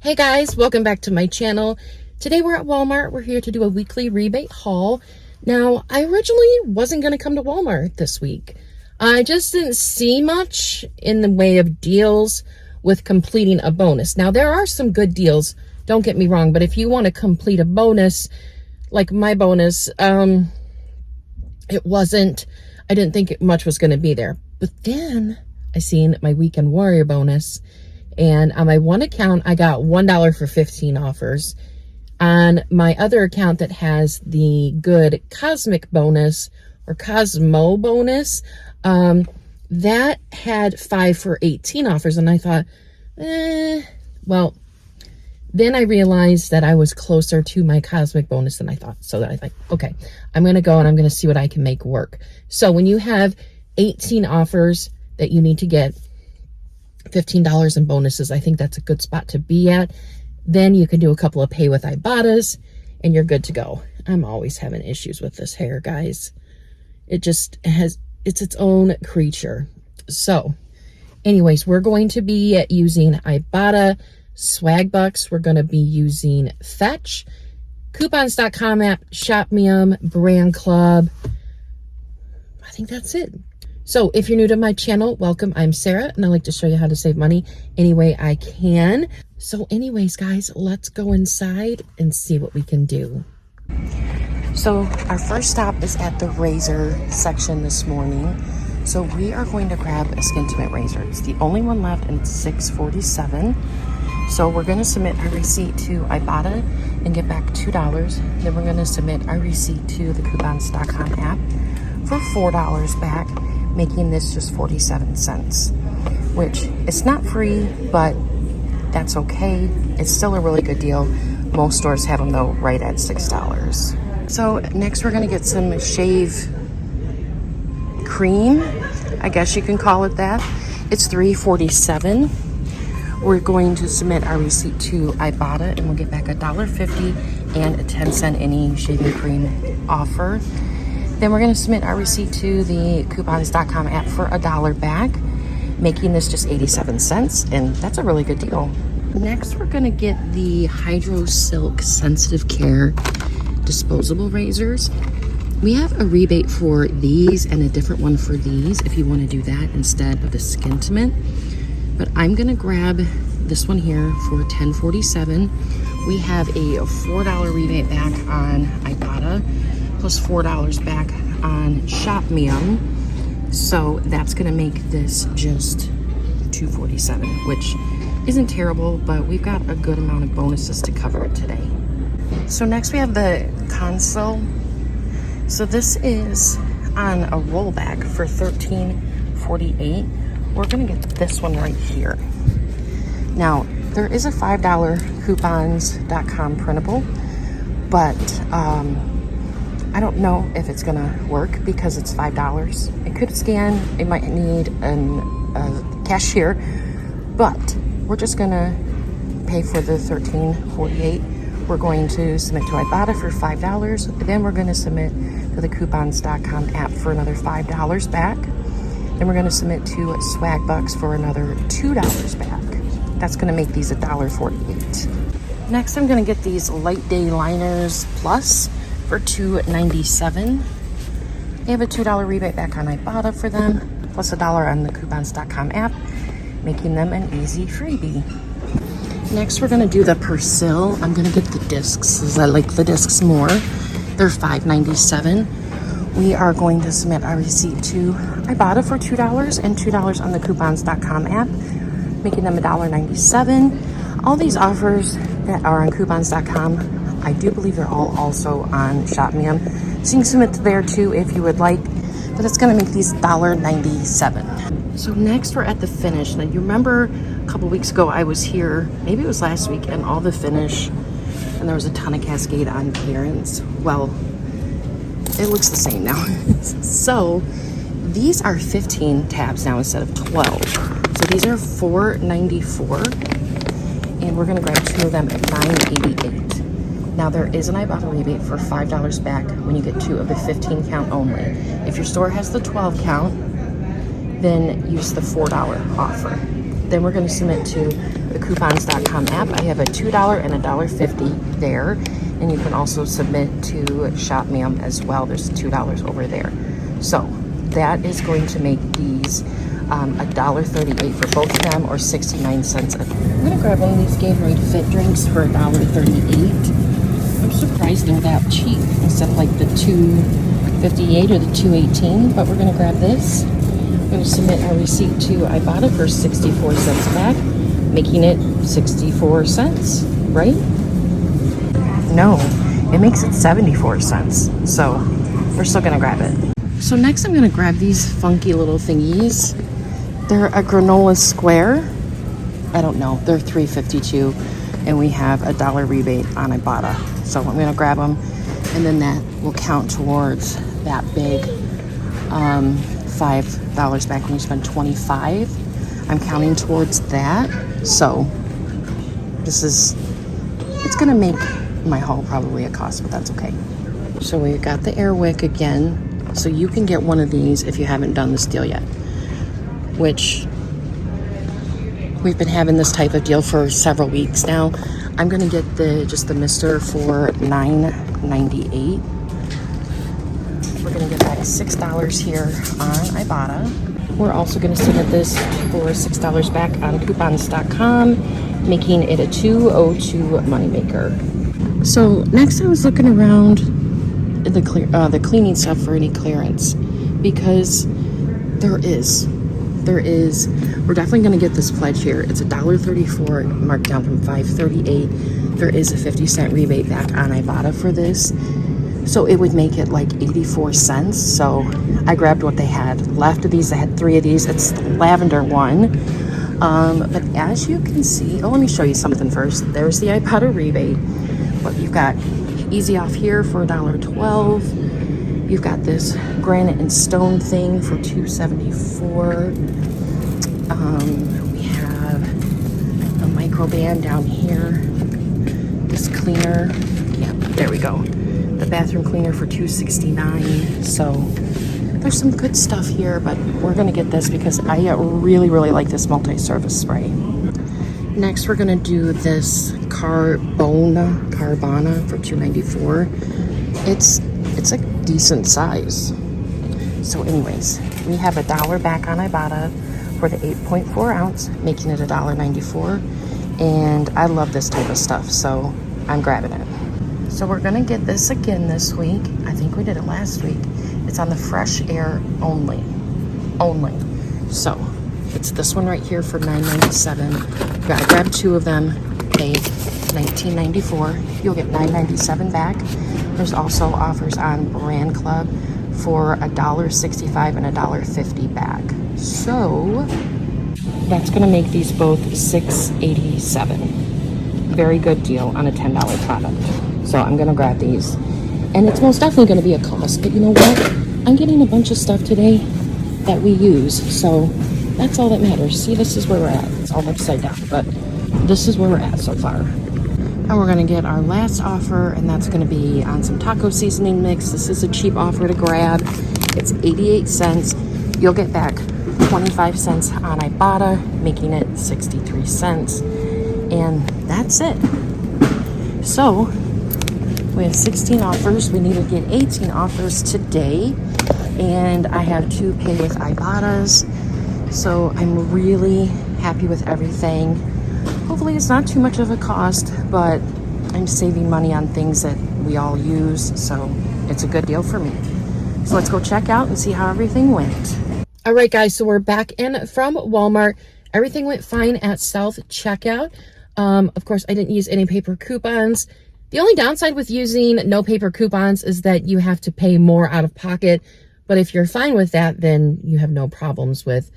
Hey guys, welcome back to my channel. Today we're at Walmart. We're here to do a weekly rebate haul. Now, I originally wasn't going to come to Walmart this week. I just didn't see much in the way of deals with completing a bonus. Now, there are some good deals, don't get me wrong, but if you want to complete a bonus, like my bonus, I didn't think much was going to be there. But then I seen my Weekend Warrior bonus, and on my one account, I got $1 for 15 offers. On my other account that has the good Cosmic bonus or Cosmo bonus, that had 5 for 18 offers. And I thought, well, then I realized that I was closer to my Cosmic bonus than I thought. So that I thought, okay, I'm going to go and I'm going to see what I can make work. So when you have 18 offers that you need to get $15 in bonuses, I think that's a good spot to be at. Then you can do a couple of pay with Ibotta's and you're good to go. I'm always having issues with this hair, guys. It's its own creature. So anyways, we're going to be using Ibotta, Swag Bucks. We're going to be using Fetch, Coupons.com app, Shop.with, Brand Club. I think that's it. So if you're new to my channel, welcome. I'm Sarah, and I like to show you how to save money any way I can. So anyways, guys, let's go inside and see what we can do. So our first stop is at the razor section this morning. So we are going to grab a Skin Tint razor. It's the only one left, and it's $6.47. So we're going to submit our receipt to Ibotta and get back $2. Then we're going to submit our receipt to the Coupons.com app for $4 back, making this just 47 cents, which it's not free, but that's okay. It's still a really good deal. Most stores have them though right at $6. So next we're gonna get some shave cream, I guess you can call it that. It's $3.47. We're going to submit our receipt to Ibotta and we'll get back $1.50 and a 10-cent any shaving cream offer. Then we're going to submit our receipt to the Coupons.com app for $1 back, making this just 87 cents, and that's a really good deal. Next, we're going to get the Hydro Silk Sensitive Care disposable razors. We have a rebate for these and a different one for these if you want to do that instead of the Skin Tint. But I'm going to grab this one here for $10.47. We have a $4 rebate back on Ibotta, plus $4 back on Shop.with. So that's gonna make this just $2.47, which isn't terrible, but we've got a good amount of bonuses to cover it today. So next we have the console. So this is on a rollback for $13.48. We're gonna get this one right here. Now, there is a $5 Coupons.com printable, but I don't know if it's gonna work because it's $5. It could scan, it might need a cashier, but we're just gonna pay for the $13.48. We're going to submit to Ibotta for $5. Then we're gonna submit to the Coupons.com app for another $5 back. Then we're gonna submit to Swag Bucks for another $2 back. That's gonna make these $1.48. Next, I'm gonna get these Light Day Liners Plus for $2.97. They have a $2 rebate back on Ibotta for them, plus $1 on the Coupons.com app, making them an easy freebie. Next, we're gonna do the Persil. I'm gonna get the discs, as I like the discs more. They're $5.97. We are going to submit our receipt to Ibotta for $2 and $2 on the Coupons.com app, making them $1.97. All these offers that are on Coupons.com, I do believe they're all also on Shop.with, so you can submit to there too if you would like, but it's going to make these $1.97. So next we're at the Finish. Now you remember a couple weeks ago I was here, maybe it was last week, and all the Finish, and there was a ton of Cascade on clearance. Well, it looks the same now. So these are 15 tabs now instead of 12. So these are $4.94, and we're going to grab 2 of them at $9.88. Now there is an Ibotta rebate for $5 back when you get 2 of the 15 count only. If your store has the 12 count, then use the $4 offer. Then we're going to submit to the coupons.com app. I have a $2 and a $1.50 there. And you can also submit to Shop.with as well. There's $2 over there. So that is going to make these $1.38 for both of them, or 69 cents. I'm going to grab one of these Gatorade Fit drinks for $1.38. I'm surprised they're that cheap instead of like the $2.58 or the $2.18, but we're going to grab this. I'm going to submit our receipt to Ibotta for 64 cents back, making it 64 cents, right? No, it makes it 74 cents. So we're still going to grab it. So next I'm going to grab these funky little thingies. They're a granola square. I don't know. They're $3.52, and we have a $1 rebate on Ibotta. So I'm going to grab them, and then that will count towards that big $5 back when you spend $25. I'm counting towards that. So it's going to make my haul probably a cost, but that's okay. So we got the Airwick again. So you can get one of these if you haven't done this deal yet, which we've been having this type of deal for several weeks now. I'm going to get just the mister for $9.98. We're going to get back $6 here on Ibotta. We're also going to submit this for $6 back on coupons.com, making it a $2.02 moneymaker. So next I was looking around the cleaning stuff for any clearance, because we're definitely going to get this pledge here. It's $1.34 marked down from $5.38. There is a 50-cent rebate back on Ibotta for this, so it would make it like 84 cents. So I grabbed what they had left of these. They had 3 of these. It's the lavender one, but as you can see, let me show you something first. There's the Ibotta rebate, but you've got Easy Off here for $1.12. You've got this granite and stone thing for $2.74. We have a micro band down here. This cleaner, yeah, there we go. The bathroom cleaner for $2.69. So there's some good stuff here, but we're gonna get this because I really, really like this multi-surface spray. Next, we're gonna do this Carbona for $2.94. It's a decent size. So anyways, we have $1 back on Ibotta for the 8.4 ounce, making it $1.94. And I love this type of stuff, so I'm grabbing it. So we're gonna get this again this week. I think we did it last week. It's on the fresh air only. So it's this one right here for $9.97. You gotta grab 2 of them, pay $19.94. You'll get $9.97 back. There's also offers on Brand Club for $1.65 and $1.50 back. So that's gonna make these both $6.87. Very good deal on a $10 product. So I'm gonna grab these. And it's most definitely gonna be a cost, but you know what? I'm getting a bunch of stuff today that we use, so that's all that matters. See, this is where we're at. It's all upside down, but this is where we're at so far. And we're gonna get our last offer, and that's gonna be on some taco seasoning mix. This is a cheap offer to grab. It's 88 cents. You'll get back 25 cents on Ibotta, making it 63 cents. And that's it. So we have 16 offers. We need to get 18 offers today. And I have 2 pay with Ibottas. So I'm really happy with everything. Hopefully it's not too much of a cost, but I'm saving money on things that we all use. So it's a good deal for me. So let's go check out and see how everything went. All right, guys, so we're back in from Walmart. Everything went fine at self checkout. Of course, I didn't use any paper coupons. The only downside with using no paper coupons is that you have to pay more out of pocket. But if you're fine with that, then you have no problems with,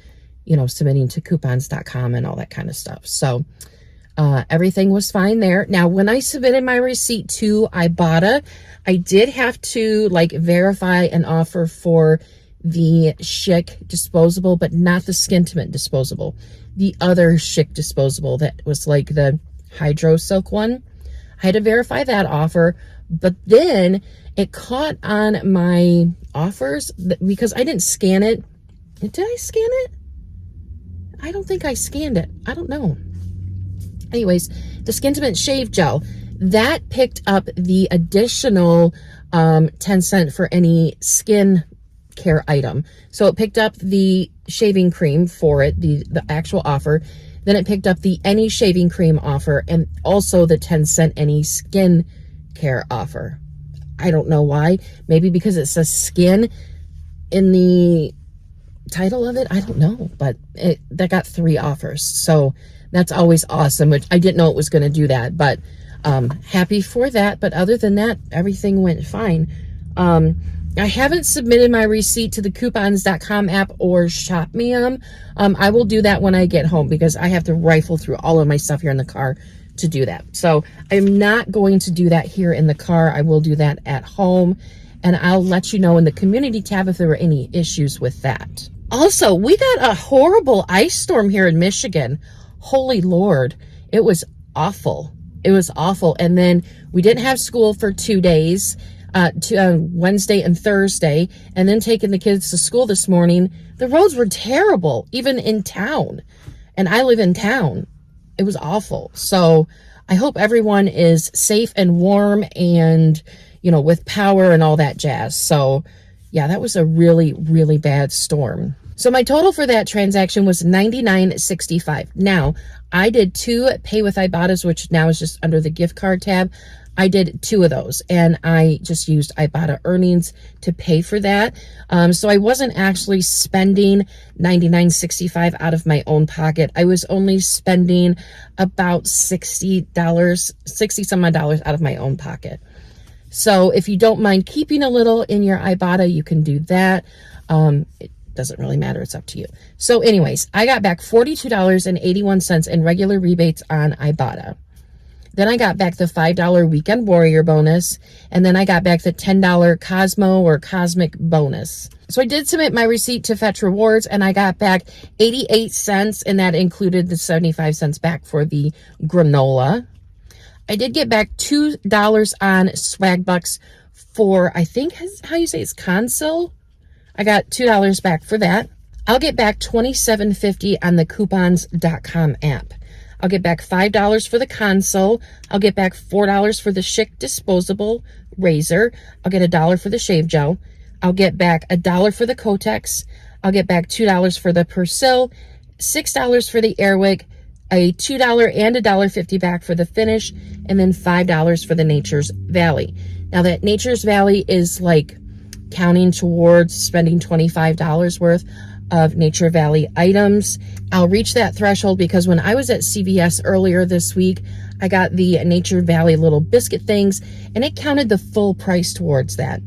submitting to coupons.com and all that kind of stuff. So everything was fine there. Now, when I submitted my receipt to Ibotta, I did have to verify an offer for the Schick disposable, but not the Skin Tint disposable. The other Schick disposable that was like the Hydro Silk one. I had to verify that offer, but then it caught on my offers because I didn't scan it. Did I scan it? I don't think I scanned it. I don't know. Anyways, the Skintimate Shave Gel, that picked up the additional 10 cent for any skin care item. So it picked up the shaving cream for it, the actual offer. Then it picked up the any shaving cream offer and also the 10 cent any skin care offer. I don't know why. Maybe because it says skin in the title of it. I don't know, but that got 3 offers. So that's always awesome, which I didn't know it was going to do that, but happy for that. But other than that, everything went fine. I haven't submitted my receipt to the coupons.com app or Shop.with. I will do that when I get home because I have to rifle through all of my stuff here in the car to do that. So I'm not going to do that here in the car. I will do that at home, and I'll let you know in the community tab if there were any issues with that. Also, we got a horrible ice storm here in Michigan. Holy Lord, it was awful. It was awful. And then we didn't have school for 2 days, Wednesday and Thursday, and then taking the kids to school this morning. The roads were terrible, even in town. And I live in town. It was awful. So I hope everyone is safe and warm and, you know, with power and all that jazz. So yeah, that was a really, really bad storm. So my total for that transaction was $99.65. Now, I did 2 Pay with Ibotta's, which now is just under the gift card tab. I did 2 of those, and I just used Ibotta earnings to pay for that. So I wasn't actually spending $99.65 out of my own pocket. I was only spending about $60 some odd dollars out of my own pocket. So if you don't mind keeping a little in your Ibotta, you can do that. It doesn't really matter. It's up to you. So anyways, I got back $42.81 in regular rebates on Ibotta. Then I got back the $5 Weekend Warrior bonus, and then I got back the $10 Cosmo or Cosmic bonus. So I did submit my receipt to Fetch Rewards, and I got back 88 cents, and that included the 75 cents back for the granola. I did get back $2 on Swag Bucks for, I think, how you say it's Consul. I got $2 back for that. I'll get back $27.50 on the coupons.com app. I'll get back $5 for the Consul. I'll get back $4 for the Schick disposable razor. I'll get $1 for the shave gel. I'll get back $1 for the Kotex. I'll get back $2 for the Persil, $6 for the Airwick, a $2 and $1.50 back for the finish, and then $5 for the Nature's Valley. Now that Nature's Valley is like counting towards spending $25 worth of Nature Valley items. I'll reach that threshold because when I was at CVS earlier this week, I got the Nature Valley little biscuit things, and it counted the full price towards that.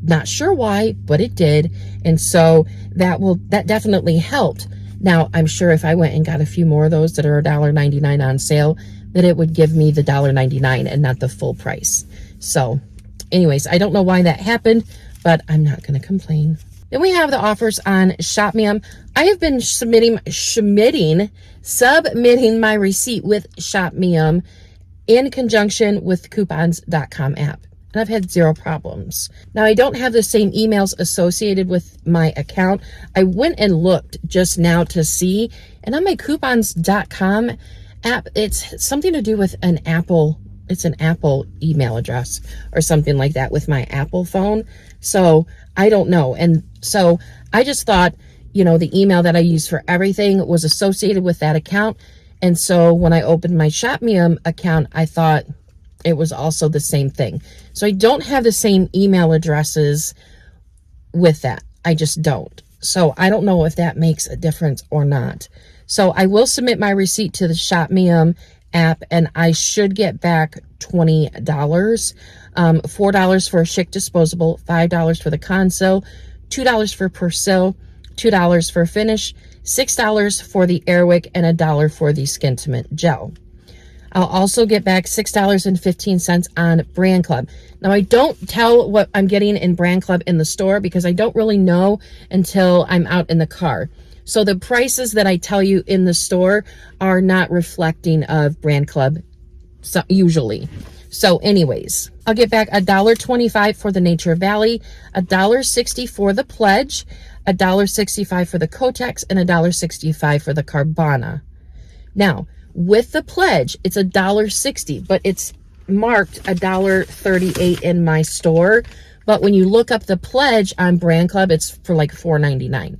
Not sure why, but it did. And so that definitely helped. Now, I'm sure if I went and got a few more of those that are $1.99 on sale, that it would give me the $1.99 and not the full price. So anyways, I don't know why that happened, but I'm not going to complain. Then we have the offers on Shop.with. I have been submitting my receipt with Shop.with in conjunction with the coupons.com app. And I've had 0 problems. Now, I don't have the same emails associated with my account. I went and looked just now to see, and on my coupons.com app, it's something to do with an Apple email address or something like that with my Apple phone. So I don't know. And so I just thought, you know, the email that I use for everything was associated with that account. And so when I opened my Shop.with account, I thought it was also the same thing. So I don't have the same email addresses with that. I just don't. So I don't know if that makes a difference or not. So I will submit my receipt to the Shop.with app, and I should get back $20. $4 for a Schick disposable, $5 for the Consul, $2 for Persil, $2 for finish, $6 for the Airwick, and $1 for the Skintimate gel. I'll also get back $6.15 on Brand Club. Now, I don't tell what I'm getting in Brand Club in the store because I don't really know until I'm out in the car. So the prices that I tell you in the store are not reflecting of Brand Club usually. So anyways, I'll get back $1.25 for the Nature Valley, $1.60 for the Pledge, $1.65 for the Kotex, and $1.65 for the Carvana. Now, with the Pledge, it's $1.60, but it's marked $1.38 in my store. But when you look up the Pledge on Brand Club, it's for like $4.99.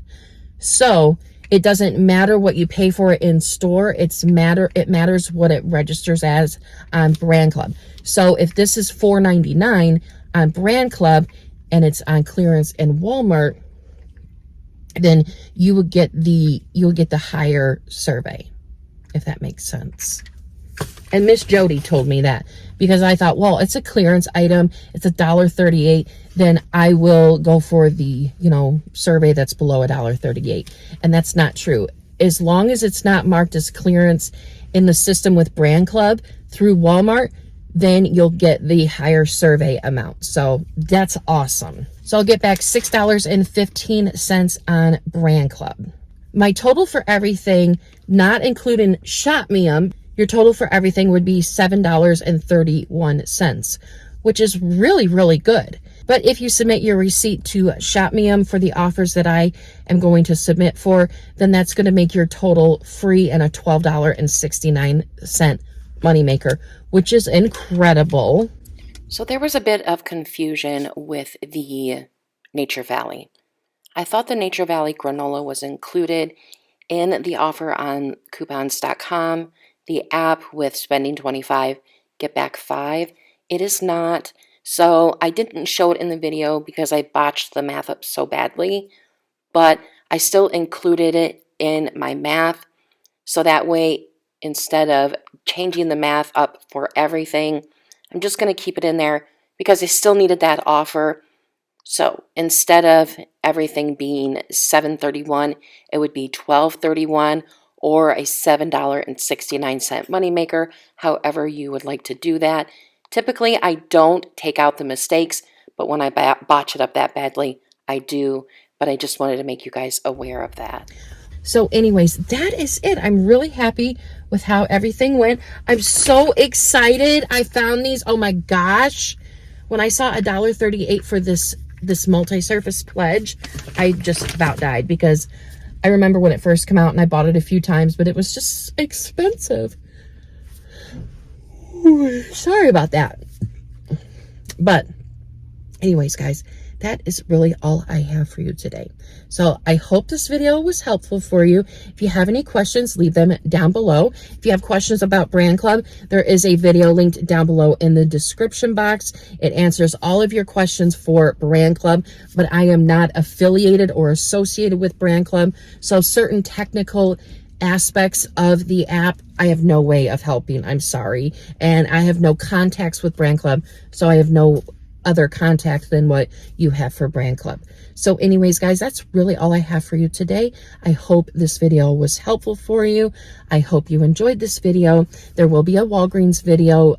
So it doesn't matter what you pay for it in store. It matters what it registers as on Brand Club. So if this is $4.99 on Brand Club and it's on clearance in Walmart, then you will get the higher survey, if that makes sense. And Miss Jody told me that, because I thought, well, it's a clearance item, it's $1.38, then I will go for the, survey that's below $1.38. And that's not true. As long as it's not marked as clearance in the system with Brand Club through Walmart, then you'll get the higher survey amount. So that's awesome. So I'll get back $6.15 on Brand Club. My total for everything, not including Shop.with, your total for everything would be $7.31, which is really, really good. But if you submit your receipt to Shop.with for the offers that I am going to submit for, then that's going to make your total free and a $12.69 moneymaker, which is incredible. So there was a bit of confusion with the Nature Valley. I thought the Nature Valley granola was included in the offer on coupons.com, the app with spending $25, get back $5. It is not. So I didn't show it in the video because I botched the math up so badly, but I still included it in my math. So that way, instead of changing the math up for everything, I'm just going to keep it in there because I still needed that offer. So instead of everything being $7.31, it would be $12.31 or a $7.69 moneymaker, however you would like to do that. Typically, I don't take out the mistakes, but when I botch it up that badly, I do. But I just wanted to make you guys aware of that. So anyways, that is it. I'm really happy with how everything went. I'm so excited. I found these. Oh my gosh. When I saw $1.38 for this multi-surface Pledge, I just about died, because I remember when it first came out and I bought it a few times, but it was just expensive. Sorry about that. But anyways, guys, that is really all I have for you today. So I hope this video was helpful for you. If you have any questions, leave them down below. If you have questions about Brand Club, there is a video linked down below in the description box. It answers all of your questions for Brand Club, but I am not affiliated or associated with Brand Club. So certain technical aspects of the app, I have no way of helping. I'm sorry. And I have no contacts with Brand Club, so I have no other contact than what you have for Brand Club. So anyways, guys, that's really all I have for you today. I hope this video was helpful for you. I hope you enjoyed this video. There will be a Walgreens video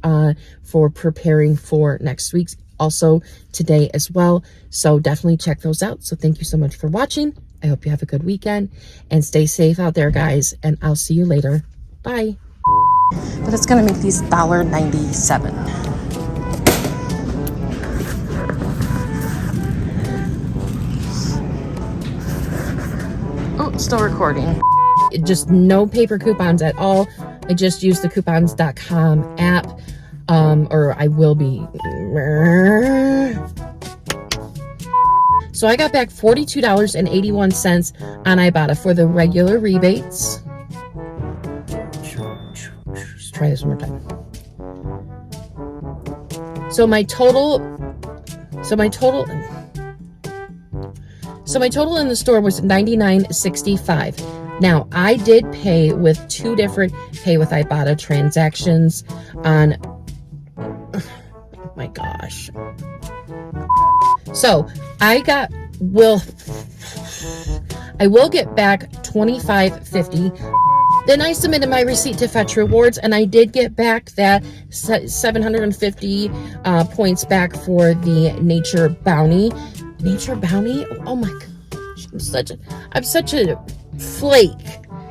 for preparing for next week's, also today as well. So definitely check those out. So thank you so much for watching. I hope you have a good weekend and stay safe out there, guys. And I'll see you later. Bye. But it's going to make these $1.97. Oh, still recording. Just no paper coupons at all. I just use the coupons.com app, or I will be. So I got back $42.81 on Ibotta for the regular rebates. Let's try this one more time. So my total in the store was $99.65. Now, I did pay with two different Pay with Ibotta transactions on, oh my gosh. So I will get back $25.50. Then I submitted my receipt to Fetch Rewards, and I did get back that 750 points back for the Nature Bounty. Nature Bounty? Oh my gosh, I'm such a flake.